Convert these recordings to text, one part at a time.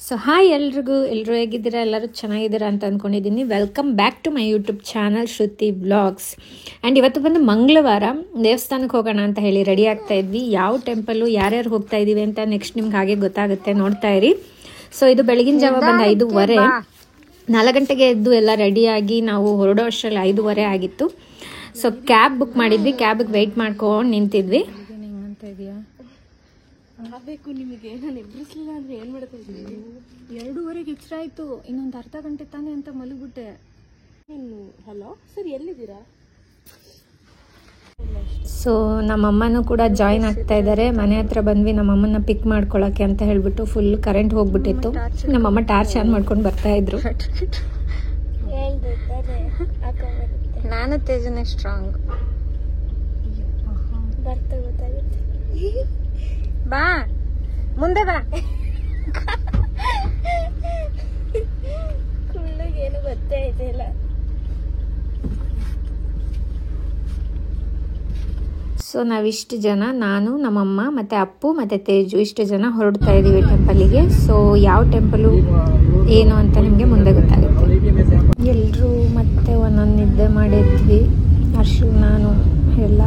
So hi ಎಲ್ಲರೂ ಹೇಗಿದ್ದೀರಾ? ಎಲ್ಲರೂ ಚೆನ್ನಾಗಿದ್ದೀರಾ ಅಂತ ಅಂದ್ಕೊಂಡಿದ್ದೀನಿ. Welcome back to my YouTube channel Shruti vlogs. And ಇವತ್ತು ಬಂದು ಮಂಗಳವಾರ ದೇವಸ್ಥಾನಕ್ಕೆ ಹೋಗೋಣ ಅಂತ ಹೇಳಿ ರೆಡಿ ಆಗ್ತಾ ಇದ್ವಿ. ಯಾವ ಟೆಂಪಲ್ಲು ಯಾರ್ಯಾರು ಹೋಗ್ತಾ ಇದ್ದೀವಿ ಅಂತ ನೆಕ್ಸ್ಟ್ ನಿಮ್ಗೆ ಹಾಗೆ ಗೊತ್ತಾಗುತ್ತೆ, ನೋಡ್ತಾ ಇರಿ. ಸೊ ಇದು ಬೆಳಗಿನ ಜಾವ ಬಂದು 5:15, 4 ಗಂಟೆಗೆ ಎದ್ದು ಎಲ್ಲ ರೆಡಿಯಾಗಿ ನಾವು ಹೊರಡೋ ಅಷ್ಟರಲ್ಲಿ 5:15 ಆಗಿತ್ತು. ಸೊ ಕ್ಯಾಬ್ ಬುಕ್ ಮಾಡಿದ್ವಿ, ಕ್ಯಾಬಿಗೆ ವೆಯ್ಟ್ ಮಾಡ್ಕೊಂಡು ನಿಂತಿದ್ವಿ. ಆಗಬೇಕು ನಿಮಗೆ, ನಾನು ಎಬ್ಬಿಸ್ಲಿಲ್ಲ ಅಂದ್ರೆ ಏನು ಮಾಡ್ತಾ ಇದ್ದೀನಿ? 2:15 ಎಕ್ಸ್ಟ್ರಾ ಆಯಿತು, ಇನ್ನೊಂದು ಅರ್ಧ ಗಂಟೆ ತಾನೇ ಅಂತ ಮಲಗಿಬಿಟ್ಟೆ. ಹಲೋ ಸರ್, ಎಲ್ಲಿದ್ದೀರಾ? ಸೊ ನಮ್ಮಮ್ಮನೂ ಕೂಡ ಜಾಯಿನ್ ಆಗ್ತಾ ಇದ್ದಾರೆ. ಮನೆ ಹತ್ರ ಬಂದ್ವಿ ನಮ್ಮಮ್ಮನ ಪಿಕ್ ಮಾಡ್ಕೊಳ್ಳೋಕ್ಕೆ ಅಂತ ಹೇಳ್ಬಿಟ್ಟು. ಫುಲ್ ಕರೆಂಟ್ ಹೋಗ್ಬಿಟ್ಟಿತ್ತು. ನಮ್ಮಮ್ಮ ಟಾರ್ಚ್ ಆನ್ ಮಾಡ್ಕೊಂಡು ಬರ್ತಾ ಇದ್ರು. ನಾನು ತೇಜನೇ ಸ್ಟ್ರಾಂಗ್. ಬಾ ಮುಂದೆ ಬಾ. ಏನು ಗೊತ್ತೇ ಇದೆಯಲ್ಲ. ಸೊ ನಾವಿಷ್ಟು ಜನ, ನಾನು, ನಮ್ಮಮ್ಮ ಮತ್ತು ಅಪ್ಪು ಮತ್ತು ತೇಜು, ಇಷ್ಟು ಜನ ಹೊರಡ್ತಾ ಇದ್ದೀವಿ ಟೆಂಪಲಿಗೆ. ಸೊ ಯಾವ ಟೆಂಪಲು ಏನು ಅಂತ ನಿಮಗೆ ಮುಂದೆ ಗೊತ್ತಾಗುತ್ತೆ. ಎಲ್ಲರೂ ಮತ್ತೆ ಒಂದೊಂದು ನಿದ್ದೆ ಮಾಡಿದ್ವಿ, ಅರ್ಶು, ನಾನು ಎಲ್ಲ.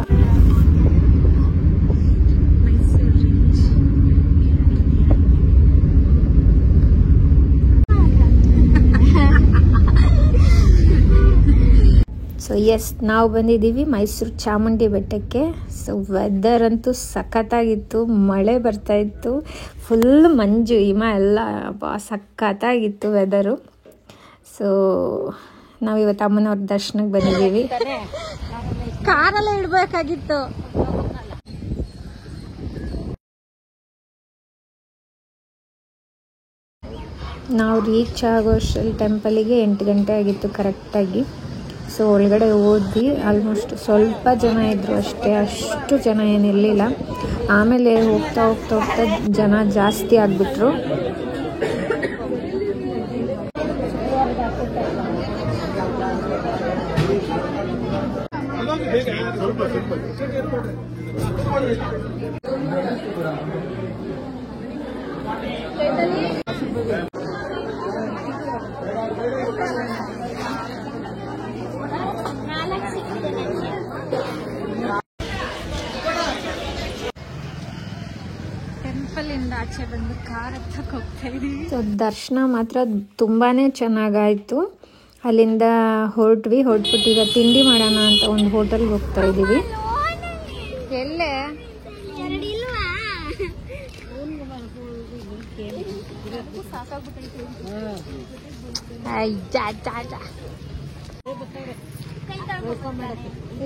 ಸೊ ಎಸ್, ನಾವು ಬಂದಿದ್ದೀವಿ ಮೈಸೂರು ಚಾಮುಂಡಿ ಬೆಟ್ಟಕ್ಕೆ. ಸೊ ವೆದರ್ ಅಂತೂ ಸಖತ್ತಾಗಿತ್ತು, ಮಳೆ ಬರ್ತಾಯಿತ್ತು, ಫುಲ್ ಮಂಜು ಹಿಮ ಎಲ್ಲ ಸಖತ್ತಾಗಿತ್ತು ವೆದರು. ಸೊ ನಾವಿವತ್ತು ಅಮ್ಮನವ್ರ ದರ್ಶನಕ್ಕೆ ಬಂದಿದ್ದೀವಿ. ಕಾರಲ್ಲೇ ಇಡಬೇಕಾಗಿತ್ತು. ನಾವು ರೀಚ್ ಆಗೋಷ್ಟರಲ್ಲಿ ಟೆಂಪಲಿಗೆ 8 ಗಂಟೆ ಆಗಿತ್ತು ಕರೆಕ್ಟಾಗಿ. ಸೊ ಒಳಗಡೆ ಹೋದ್ವಿ. ಆಲ್ಮೋಸ್ಟ್ ಸ್ವಲ್ಪ ಜನ ಇದ್ದರು ಅಷ್ಟೇ, ಅಷ್ಟು ಜನ ಏನಿರಲಿಲ್ಲ. ಆಮೇಲೆ ಹೋಗ್ತಾ ಹೋಗ್ತಾ ಹೋಗ್ತಾ ಜನ ಜಾಸ್ತಿ ಆಗಿಬಿಟ್ರು. ಟೆಂಪಲಿಂದ ಆಚೆ ಬಂದು ಕಾರ್ ಹತ್ತಕ್ಕೆ ಹೋಗ್ತಾ ಇದೀವಿ. ಸೊ ದರ್ಶನ ಮಾತ್ರ ತುಂಬಾ ಚೆನ್ನಾಗಾಯಿತು. ಅಲ್ಲಿಂದ ಹೊರಟ್ಬಿಟ್ಟು ಈಗ ತಿಂಡಿ ಮಾಡೋಣ ಅಂತ ಒಂದು ಹೋಟೆಲ್ಗೆ ಹೋಗ್ತಾ ಇದ್ದೀವಿ. ಎಲ್ಲೇ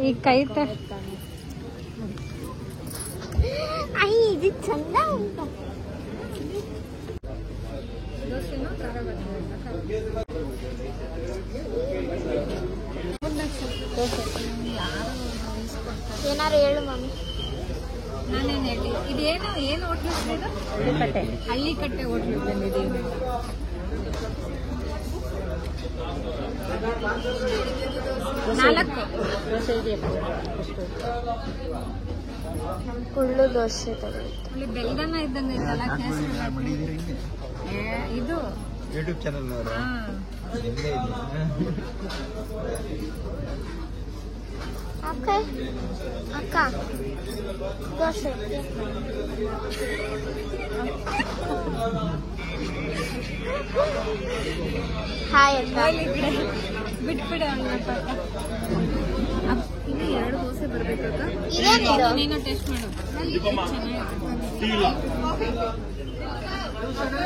ಈ ಕೈ ಇದು ಚಂದ ಉಂಟು. ಏನಾರು ಹೇಳು ಮಮ್ಮಿ. ನಾನೇನು ಹೇಳಿ, ಇದೇನು ಏನು ಹೋಟ್ಲು? ಹಳ್ಳಿಕಟ್ಟೆ ಹೋಟ್ಲು ಬಂದಿದ್ದೀವಿ. 4 ಕುಳ್ಳು ದೋಸೆ ಅಲ್ಲಿ ಬೆಲ್ಗನ್ನ ಇದ್ದಂಗೆ ಐತಲ್ಲ, ಇದು ಯೂಟ್ಯೂಬ್ ಚಾನಲ್ ಅಕ್ಕ ಅಕ್ಕ ದೋಸೆ. ಹಾಯ್ ಅಕ್ಕ. ಬಿಟ್ಬಿಡು ಇನ್ನು 2 ದೋಸೆ ಬರ್ಬೇಕಕ್ಕ. ನೀನು ಟೇಸ್ಟ್ ಮಾಡು.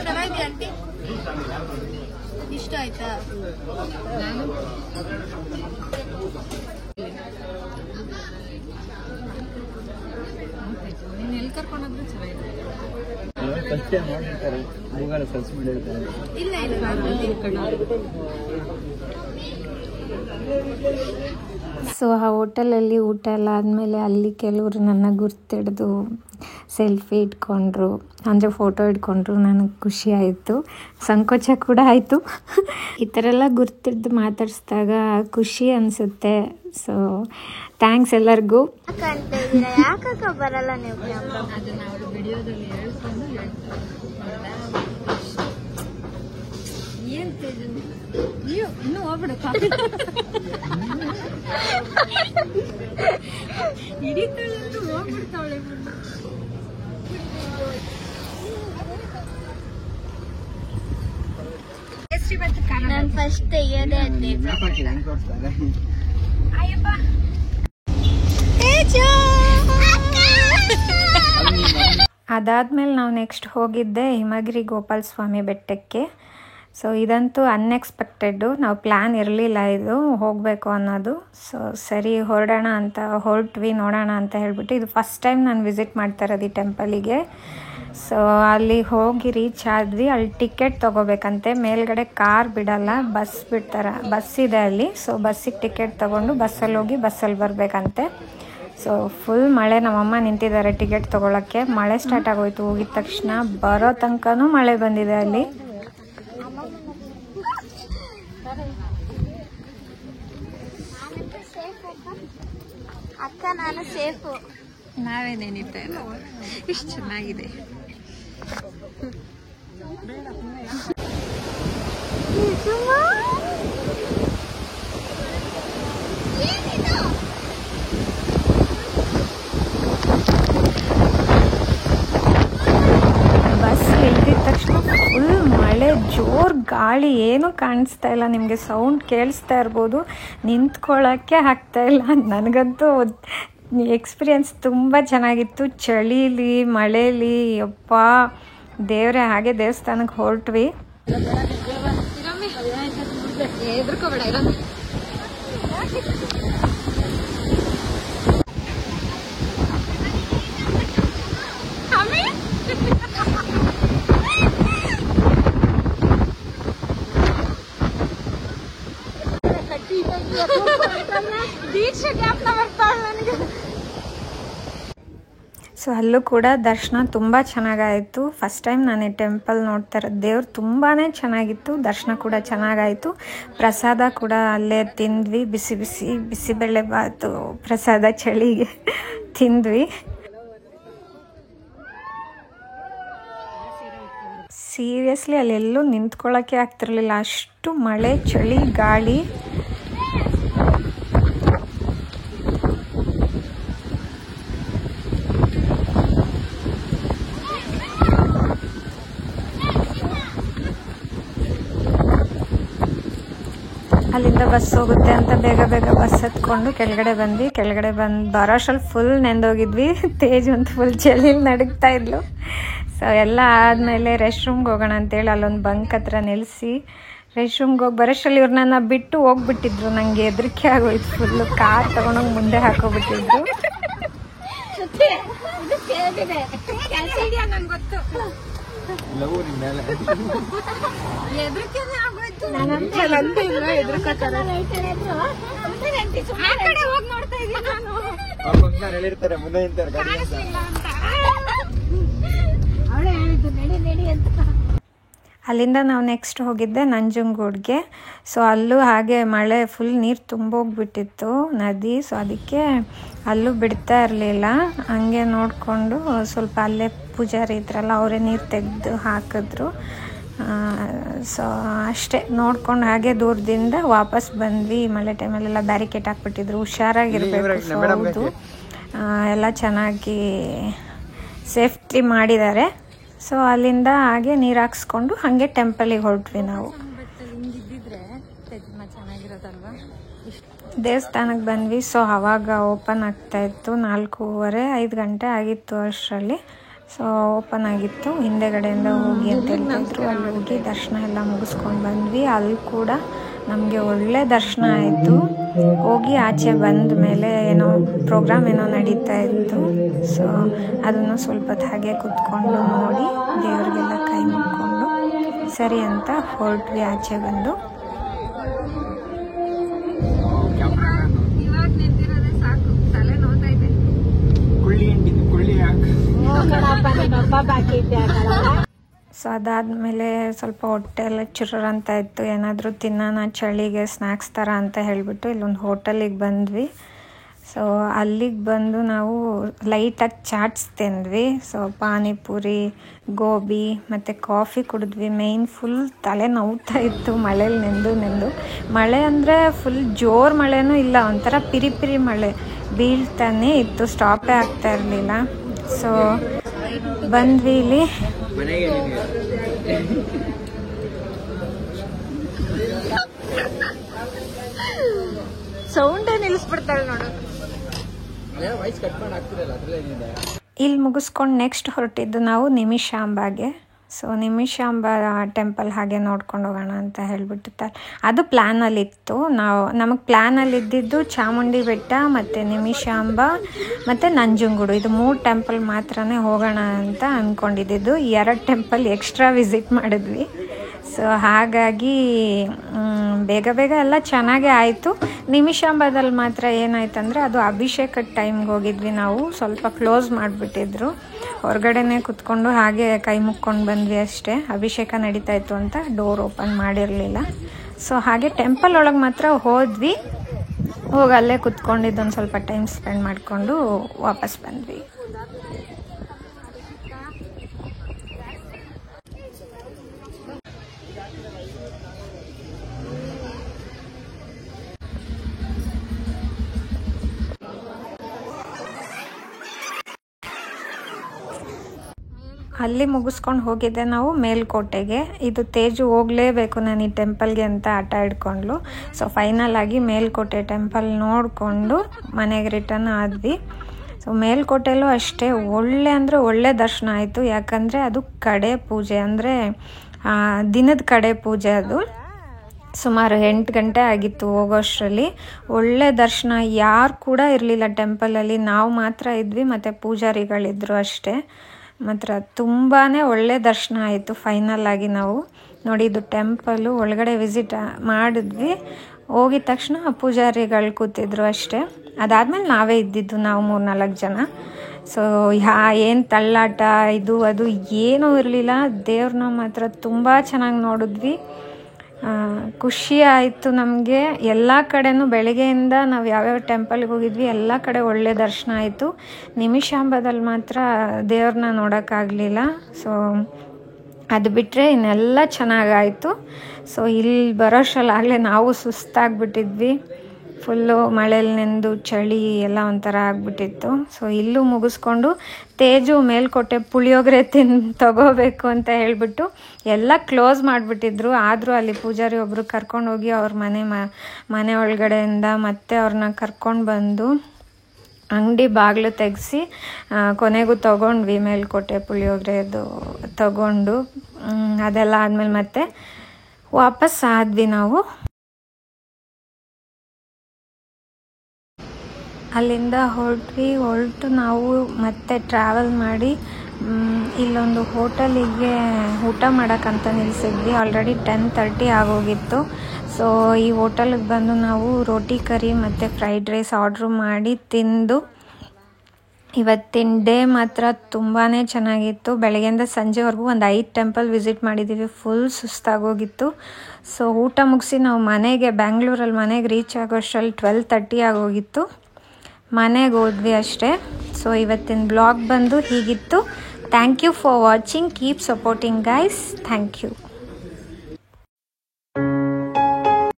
ಚೆನ್ನಾಗಿದೆ ಆಂಟಿ. ಇಷ್ಟ ಆಯ್ತಾ? ನಾನು ನೀನು ಎಲ್ಲಿ ಕರ್ಕೊಂಡೋದ್ರು ಚೆನ್ನಾಗಿದೆ. ಫಸ್ಟ್ ಟೈಮ್ ನೋಡಿರ್ತಾರೆ, ಗೂಗಲ್ ಸರ್ಚ್ ಮಾಡಿರ್ತಾರೆ. ಇಲ್ಲ ಸೊ ಆ ಹೋಟೆಲಲ್ಲಿ ಊಟ ಎಲ್ಲ ಆದಮೇಲೆ ಅಲ್ಲಿ ಕೆಲವರು ನನ್ನ ಗುರ್ತಿಡ್ದು ಸೆಲ್ಫಿ ಇಟ್ಕೊಂಡ್ರು, ಅಂದರೆ ಫೋಟೋ ಇಟ್ಕೊಂಡ್ರು. ನನಗೆ ಖುಷಿ ಆಯಿತು, ಸಂಕೋಚ ಕೂಡ ಆಯಿತು. ಈ ಥರ ಎಲ್ಲ ಗುರ್ತಿಡ್ದು ಮಾತಾಡಿಸಿದಾಗ ಖುಷಿ ಅನಿಸುತ್ತೆ. ಸೊ ಥ್ಯಾಂಕ್ಸ್ ಎಲ್ಲರಿಗೂ. ಯಾಕಕ್ಕ ಬರಲ್ಲ ನೀವು? ಅದನ್ನು ಅವರು ವಿಡಿಯೋದಲ್ಲಿ ಹೇಳ್ಕೊಂಡು ಇನ್ನೂ ಹೋಗ್ಬಿಡು ಹಿಡಿತಾಳಂತೂ ಹೋಗ್ಬಿಡ್ತಾವಳೆ. ನಾನು ಫಸ್ಟ್ ತೆಗಿಯೋದೇ ಅದಾದ್ಮೇಲೆ ನಾವು ನೆಕ್ಸ್ಟ್ ಹೋಗಿದ್ದೆ ಹಿಮಗಿರಿ ಗೋಪಾಲ ಸ್ವಾಮಿ ಬೆಟ್ಟಕ್ಕೆ. ಸೊ ಇದಂತೂ ಅನ್ಎಕ್ಸ್ಪೆಕ್ಟೆಡ್ಡು, ನಾವು ಪ್ಲ್ಯಾನ್ ಇರಲಿಲ್ಲ ಇದು ಹೋಗಬೇಕು ಅನ್ನೋದು. ಸೊ ಸರಿ ಹೊರಡೋಣ ಅಂತ ಹೊರಟ್ವಿ, ನೋಡೋಣ ಅಂತ ಹೇಳ್ಬಿಟ್ಟು. ಇದು ಫಸ್ಟ್ ಟೈಮ್ ನಾನು ವಿಸಿಟ್ ಮಾಡ್ತಾ ಇರೋದು ಈ ಟೆಂಪಲಿಗೆ. ಸೊ ಅಲ್ಲಿ ಹೋಗಿ ರೀಚ್ ಆದ್ವಿ. ಅಲ್ಲಿ ಟಿಕೆಟ್ ತೊಗೋಬೇಕಂತೆ, ಮೇಲ್ಗಡೆ ಕಾರ್ ಬಿಡಲ್ಲ, ಬಸ್ ಬಿಡ್ತಾರೆ, ಬಸ್ ಇದೆ ಅಲ್ಲಿ. ಸೊ ಬಸ್ಸಿಗೆ ಟಿಕೆಟ್ ತೊಗೊಂಡು ಬಸ್ಸಲ್ಲಿ ಹೋಗಿ ಬಸ್ಸಲ್ಲಿ ಬರಬೇಕಂತೆ. ಸೊ ಫುಲ್ ಮಳೆ, ನಮ್ಮಮ್ಮ ನಿಂತಿದ್ದಾರೆ ಟಿಕೆಟ್ ತೊಗೊಳಕ್ಕೆ. ಮಳೆ ಸ್ಟಾರ್ಟ್ ಆಗೋಯ್ತು, ಹೋಗಿದ ತಕ್ಷಣ ಬರೋ ತನಕನೂ ಮಳೆ ಬಂದಿದೆ ಅಲ್ಲಿ. ಅಕ್ಕ ನಾನು ಸೇಫು. ನಾವೇನೇನಿದೆ ಇಷ್ಟು ಚೆನ್ನಾಗಿದೆ. ಬಸ್ ಇಳಿದಿದ ತಕ್ಷಣ ಫುಲ್ ಮಳೆ, ಜೋರ್ ಗಾಳಿ, ಏನೂ ಕಾಣಿಸ್ತಾ ಇಲ್ಲ. ನಿಮಗೆ ಸೌಂಡ್ ಕೇಳಿಸ್ತಾ ಇರ್ಬೋದು, ನಿಂತ್ಕೊಳ್ಳೋಕ್ಕೆ ಆಗ್ತಾ ಇಲ್ಲ. ನನಗಂತೂ ಎಕ್ಸ್ಪೀರಿಯನ್ಸ್ ತುಂಬ ಚೆನ್ನಾಗಿತ್ತು. ಚಳಿಲಿ ಮಳೇಲಿ ಯಪ್ಪ ದೇವ್ರೆ. ಹಾಗೆ ದೇವಸ್ಥಾನಕ್ಕೆ ಹೊರಟ್ವಿ. ಸೊ ಅಲ್ಲೂ ಕೂಡ ದರ್ಶನ ತುಂಬ ಚೆನ್ನಾಗಾಯಿತು. ಫಸ್ಟ್ ಟೈಮ್ ನಾನು ಈ ಟೆಂಪಲ್ ನೋಡ್ತಾ ಇರೋದು. ದೇವ್ರು ತುಂಬಾ ಚೆನ್ನಾಗಿತ್ತು, ದರ್ಶನ ಕೂಡ ಚೆನ್ನಾಗಾಯಿತು. ಪ್ರಸಾದ ಕೂಡ ಅಲ್ಲೇ ತಿಂದ್ವಿ, ಬಿಸಿ ಬಿಸಿ ಬಿಸಿಬೇಳೆ ಬಾತು ಪ್ರಸಾದ ಚಳಿಗೆ ತಿಂದ್ವಿ. ಸೀರಿಯಸ್ಲಿ ಅಲ್ಲೆಲ್ಲೂ ನಿಂತ್ಕೊಳ್ಳೋಕ್ಕೆ ಆಗ್ತಿರ್ಲಿಲ್ಲ, ಅಷ್ಟು ಮಳೆ, ಚಳಿ, ಗಾಳಿ. ಅಲ್ಲಿಂದ ಬಸ್ ಹೋಗುತ್ತೆ ಅಂತ ಬೇಗ ಬೇಗ ಬಸ್ ಹತ್ಕೊಂಡು ಕೆಳಗಡೆ ಬಂದ್ವಿ. ಕೆಳಗಡೆ ಬರೋಷ್ಟರಲ್ಲಿ ಫುಲ್ ನೆಂದೋಗಿದ್ವಿ. ತೇಜ್ ಅಂತ ಫುಲ್ ಚಳಿಲಿ ನಡುಗ್ತಾ ಇದ್ಲು. ಸೊ ಎಲ್ಲ ಆದಮೇಲೆ ರೆಸ್ಟ್ ರೂಮ್ಗೆ ಹೋಗೋಣ ಅಂತೇಳಿ ಅಲ್ಲೊಂದು ಬಂಕ್ ಹತ್ರ ನಿಲ್ಲಿಸಿ ರೆಸ್ಟ್ ರೂಮ್ಗೆ ಹೋಗಿ ಬರೋಷ್ಟರಲ್ಲಿ ಇವ್ರು ನನ್ನ ಬಿಟ್ಟು ಹೋಗ್ಬಿಟ್ಟಿದ್ರು. ನನಗೆ ಹೆದರಿಕೆ ಆಗೋಯ್ತು ಫುಲ್ಲು. ಕಾರ್ ತೊಗೊಂಡೋಗಿ ಮುಂದೆ ಹಾಕೋಬಿಟ್ಟಿದ್ರು. ಅಲ್ಲಿಂದ ನಾವು ನೆಕ್ಸ್ಟ್ ಹೋಗಿದ್ದೆ ನಂಜನಗೂಡ್ಗೆ. ಸೊ ಅಲ್ಲೂ ಹಾಗೆ ಮಳೆ, ಫುಲ್ ನೀರು ತುಂಬೋಗ್ಬಿಟ್ಟಿತ್ತು ನದಿ. ಸೊ ಅದಕ್ಕೆ ಅಲ್ಲೂ ಬಿಡ್ತಾ ಇರಲಿಲ್ಲ. ಹಂಗೆ ನೋಡಿಕೊಂಡು ಸ್ವಲ್ಪ ಅಲ್ಲೇ ಪೂಜಾರಿ ಇದ್ರಲ್ಲ, ಅವರೇ ನೀರು ತೆಗೆದು ಹಾಕಿದ್ರು. ಸೊ ಅಷ್ಟೇ ನೋಡ್ಕೊಂಡು ಹಾಗೆ ದೂರದಿಂದ ವಾಪಸ್ ಬಂದ್ವಿ. ಮಳೆ ಟೈಮಲ್ಲೆಲ್ಲ ಬ್ಯಾರಿಕೇಡ್ ಹಾಕ್ಬಿಟ್ಟಿದ್ರು, ಹುಷಾರಾಗಿರ್ಬೇಕು. ಹೌದು, ಎಲ್ಲ ಚೆನ್ನಾಗಿ ಸೇಫ್ಟಿ ಮಾಡಿದ್ದಾರೆ. ಸೊ ಅಲ್ಲಿಂದ ಹಾಗೆ ನೀರು ಹಾಕ್ಸ್ಕೊಂಡು ಹಾಗೆ ಟೆಂಪಲಿಗೆ ಹೊರಟ್ವಿ ನಾವು. ದೇವಸ್ಥಾನಕ್ಕೆ ಬಂದ್ವಿ. ಸೊ ಆವಾಗ ಓಪನ್ ಆಗ್ತಾಯಿತ್ತು, 4:15 5 ಆಗಿತ್ತು ಅಷ್ಟರಲ್ಲಿ. ಸೊ ಓಪನ್ ಆಗಿತ್ತು. ಹಿಂದೆಗಡೆಯಿಂದ ಹೋಗಿ ಅಂತ ಹೇಳ್ತಿದ್ರು. ಅಲ್ಲಿ ಹೋಗಿ ದರ್ಶನ ಎಲ್ಲ ಮುಗಿಸ್ಕೊಂಡು ಬಂದ್ವಿ. ಅಲ್ಲಿ ಕೂಡ ನಮಗೆ ಒಳ್ಳೆ ದರ್ಶನ ಆಯಿತು. ಹೋಗಿ ಆಚೆ ಬಂದ ಮೇಲೆ ಏನೋ ಪ್ರೋಗ್ರಾಮ್ ಏನೋ ನಡೀತಾ ಇತ್ತು. ಸೊ ಅದನ್ನು ಸ್ವಲ್ಪ ಹೊತ್ತು ಹಾಗೆ ಕೂತ್ಕೊಂಡು ನೋಡಿ ದೇವರಿಗೆಲ್ಲ ಕೈ ಮುಕ್ಕೊಂಡು ಸರಿ ಅಂತ ಹೊರಟ್ವಿ ಆಚೆ ಬಂದು. ಇವಾಗ ನಿಂತಿರೋದೇ ಸಾಕು, ತಲೆ ನೋತಾ ಇದೆ. ಸೊ ಅದಾದಮೇಲೆ ಸ್ವಲ್ಪ ಹೊಟ್ಟೆ ಎಲ್ಲ ಚುರ್ರ ಅಂತ ಇತ್ತು. ಏನಾದರೂ ತಿನ್ನೋಣ ಚಳಿಗೆ ಸ್ನ್ಯಾಕ್ಸ್ ಥರ ಅಂತ ಹೇಳಿಬಿಟ್ಟು ಇಲ್ಲೊಂದು ಹೋಟೆಲಿಗೆ ಬಂದ್ವಿ. ಸೊ ಅಲ್ಲಿಗೆ ಬಂದು ನಾವು ಲೈಟಾಗಿ ಚಾಟ್ಸ್ ತಿಂದ್ವಿ. ಸೊ ಪಾನಿಪುರಿ, ಗೋಬಿ ಮತ್ತು ಕಾಫಿ ಕುಡಿದ್ವಿ. ಮೇಯ್ನ್ ಫುಲ್ ತಲೆ ನೋವ್ತಾ ಇತ್ತು ಮಳೇಲಿ ನೆಂದು. ಮಳೆ ಅಂದರೆ ಫುಲ್ ಜೋರು ಮಳೆನೂ ಇಲ್ಲ, ಒಂಥರ ಪಿರಿ ಮಳೆ ಬೀಳ್ತಾನೆ ಇತ್ತು, ಸ್ಟಾಪೇ ಆಗ್ತಾ ಇರಲಿಲ್ಲ. ಸೊ ಬಂದ್ವಿ ಇಲ್ಲಿ. ಸೌಂಡೇ ನಿಲ್ಲಿಸ್ಬಿಡ್ತಾಳೆ ನೋಡು. ಇಲ್ಲಿ ಮುಗಿಸ್ಕೊಂಡು ನೆಕ್ಸ್ಟ್ ಹೊರಟಿದ್ದು ನಾವು ನಿಮಿಷಾಂಬಾಗೆ. ಸೊ ನಿಮಿಷಾಂಬ ಟೆಂಪಲ್ ಹಾಗೆ ನೋಡ್ಕೊಂಡು ಹೋಗೋಣ ಅಂತ ಹೇಳ್ಬಿಟ್ಟಿರ್ತಾರೆ. ಅದು ಪ್ಲ್ಯಾನಲ್ಲಿತ್ತು. ನಮಗೆ ಪ್ಲ್ಯಾನಲ್ಲಿ ಇದ್ದಿದ್ದು ಚಾಮುಂಡಿ ಬೆಟ್ಟ ಮತ್ತು ನಿಮಿಷಾಂಬ ಮತ್ತು ನಂಜನಗೂಡು, ಇದು 3 ಟೆಂಪಲ್ ಮಾತ್ರನೇ ಹೋಗೋಣ ಅಂತ ಅಂದ್ಕೊಂಡಿದ್ದು. 2 ಟೆಂಪಲ್ ಎಕ್ಸ್ಟ್ರಾ ವಿಸಿಟ್ ಮಾಡಿದ್ವಿ. ಸೊ ಹಾಗಾಗಿ ಬೇಗ ಎಲ್ಲ ಚೆನ್ನಾಗೇ ಆಯಿತು. ನಿಮಿಷಾಂಬದಲ್ಲಿ ಮಾತ್ರ ಏನಾಯ್ತಂದರೆ ಅದು ಅಭಿಷೇಕದ ಟೈಮ್ಗೆ ಹೋಗಿದ್ವಿ ನಾವು, ಸ್ವಲ್ಪ ಕ್ಲೋಸ್ ಮಾಡಿಬಿಟ್ಟಿದ್ರು. ಹೊರಗಡೆನೇ ಕುತ್ಕೊಂಡು ಹಾಗೆ ಕೈ ಮುಕ್ಕೊಂಡು ಬಂದ್ವಿ ಅಷ್ಟೇ. ಅಭಿಷೇಕ ನಡೀತಾ ಇತ್ತು ಅಂತ ಡೋರ್ ಓಪನ್ ಮಾಡಿರಲಿಲ್ಲ. ಸೊ ಹಾಗೆ ಟೆಂಪಲ್ ಒಳಗೆ ಮಾತ್ರ ಹೋದ್ವಿ. ಹೋಗಿ ಅಲ್ಲೇ ಕುತ್ಕೊಂಡಿದ್ದೊಂದು ಸ್ವಲ್ಪ ಟೈಮ್ ಸ್ಪೆಂಡ್ ಮಾಡಿಕೊಂಡು ವಾಪಸ್ ಬಂದ್ವಿ. ಅಲ್ಲಿ ಮುಗಿಸ್ಕೊಂಡು ಹೋಗಿದ್ದೆ ನಾವು ಮೇಲ್ಕೋಟೆಗೆ. ಇದು ತೇಜು ಹೋಗಲೇಬೇಕು ನಾನು ಈ ಟೆಂಪಲ್ಗೆ ಅಂತ ಆಟ ಹಿಡ್ಕೊಂಡ್ಲು. ಸೊ ಫೈನಲ್ ಆಗಿ ಮೇಲ್ಕೋಟೆ ಟೆಂಪಲ್ ನೋಡಿಕೊಂಡು ಮನೆಗೆ ರಿಟರ್ನ್ ಆದ್ವಿ. ಸೊ ಮೇಲ್ಕೋಟೆಯಲ್ಲೂ ಅಷ್ಟೇ ಒಳ್ಳೆ ದರ್ಶನ ಆಯಿತು. ಯಾಕಂದರೆ ಅದು ಕಡೆ ಪೂಜೆ, ಅಂದರೆ ದಿನದ ಕಡೆ ಪೂಜೆ. ಅದು ಸುಮಾರು 8 ಗಂಟೆ ಆಗಿತ್ತು ಹೋಗೋಷ್ಟರಲ್ಲಿ. ಒಳ್ಳೆ ದರ್ಶನ, ಯಾರು ಕೂಡ ಇರಲಿಲ್ಲ ಟೆಂಪಲಲ್ಲಿ, ನಾವು ಮಾತ್ರ ಇದ್ವಿ ಮತ್ತು ಪೂಜಾರಿಗಳಿದ್ರು ಅಷ್ಟೇ. ಮಾತ್ರ ತುಂಬಾ ಒಳ್ಳೆ ದರ್ಶನ ಆಯಿತು. ಫೈನಲ್ ಆಗಿ ನಾವು ನೋಡಿ, ಇದು ಟೆಂಪಲು ಒಳಗಡೆ ವಿಸಿಟ್ ಮಾಡಿದ್ವಿ. ಹೋಗಿದ ತಕ್ಷಣ ಪೂಜಾರಿಗಳು ಕೂತಿದ್ರು ಅಷ್ಟೇ. ಅದಾದಮೇಲೆ ನಾವೇ ಇದ್ದಿದ್ದು, ನಾವು 3-4 ಜನ. ಸೊ ಏನು ತಳ್ಳಾಟ ಇದು ಅದು ಏನೂ ಇರಲಿಲ್ಲ. ದೇವ್ರನ್ನ ಮಾತ್ರ ತುಂಬ ಚೆನ್ನಾಗಿ ನೋಡಿದ್ವಿ. ಖುಷಿ ಆಯಿತು ನಮಗೆ. ಎಲ್ಲ ಕಡೆನೂ ಬೆಳಗ್ಗೆಯಿಂದ ನಾವು ಯಾವ್ಯಾವ ಟೆಂಪಲ್ಗೆ ಹೋಗಿದ್ವಿ ಎಲ್ಲ ಕಡೆ ಒಳ್ಳೆ ದರ್ಶನ ಆಯಿತು. ನಿಮಿಷಾಂಬದಲ್ಲಿ ಮಾತ್ರ ದೇವ್ರನ್ನ ನೋಡೋಕ್ಕಾಗಲಿಲ್ಲ. ಸೊ ಅದು ಬಿಟ್ಟರೆ ಇನ್ನೆಲ್ಲ ಚೆನ್ನಾಗಾಯಿತು. ಸೊ ಇಲ್ಲಿ ಬರೋಷ್ಟರಲ್ಲಾಗಲೇ ನಾವು ಸುಸ್ತಾಗ್ಬಿಟ್ಟಿದ್ವಿ. ಫುಲ್ಲು ಮಳೇಲಿ ನೆಂದು ಚಳಿ ಎಲ್ಲ ಒಂಥರ ಆಗಿಬಿಟ್ಟಿತ್ತು. ಸೊ ಇಲ್ಲೂ ಮುಗಿಸ್ಕೊಂಡು ತೇಜು ಮೇಲ್ಕೋಟೆ ಪುಳಿಯೋಗರೆ ತಗೋಬೇಕು ಅಂತ ಹೇಳಿಬಿಟ್ಟು ಎಲ್ಲ ಕ್ಲೋಸ್ ಮಾಡಿಬಿಟ್ಟಿದ್ರು. ಆದರೂ ಅಲ್ಲಿ ಪೂಜಾರಿ ಒಬ್ಬರು ಕರ್ಕೊಂಡೋಗಿ ಅವ್ರ ಮನೆ ಒಳಗಡೆಯಿಂದ ಮತ್ತೆ ಅವ್ರನ್ನ ಕರ್ಕೊಂಡು ಬಂದು ಅಂಗಡಿ ಬಾಗಿಲು ತೆಗೆಸಿ ಕೊನೆಗೂ ತೊಗೊಂಡ್ವಿ ಮೇಲ್ಕೋಟೆ ಪುಳಿಯೋಗರೆದು ತಗೊಂಡು. ಅದೆಲ್ಲ ಆದಮೇಲೆ ಮತ್ತೆ ವಾಪಸ್ ಆದ್ವಿ ನಾವು. ಅಲ್ಲಿಂದ ಹೊರಟು ನಾವು ಮತ್ತೆ ಟ್ರಾವೆಲ್ ಮಾಡಿ ಇಲ್ಲೊಂದು ಹೋಟೆಲಿಗೆ ಊಟ ಮಾಡೋಕ್ಕಂತ ನಿಲ್ಲಿಸಿದ್ವಿ. ಆಲ್ರೆಡಿ 10:30 ಆಗೋಗಿತ್ತು. ಸೊ ಈ ಹೋಟೆಲಿಗೆ ಬಂದು ನಾವು ರೋಟಿ ಕರಿ ಮತ್ತು ಫ್ರೈಡ್ ರೈಸ್ ಆರ್ಡ್ರ್ ಮಾಡಿ ತಿಂದು ಇವತ್ತಿನ ಡೇ ಮಾತ್ರ ತುಂಬಾ ಚೆನ್ನಾಗಿತ್ತು. ಬೆಳಗ್ಗೆಯಿಂದ ಸಂಜೆವರೆಗೂ ಒಂದು 5 ಟೆಂಪಲ್ ವಿಸಿಟ್ ಮಾಡಿದ್ದೀವಿ. ಫುಲ್ ಸುಸ್ತಾಗೋಗಿತ್ತು. ಸೊ ಊಟ ಮುಗಿಸಿ ನಾವು ಬ್ಯಾಂಗ್ಳೂರಲ್ಲಿ ಮನೆಗೆ ರೀಚ್ ಆಗೋಷ್ಟರಲ್ಲಿ 12:30 ಆಗೋಗಿತ್ತು. ಮನೆಗೆ ಹೋದ್ವಿ ಅಷ್ಟೇ. ಸೊ ಇವತ್ತಿನ ಬ್ಲಾಗ್ ಬಂದು ಹೀಗಿತ್ತು. Thank you for watching. Keep supporting guys. Thank you.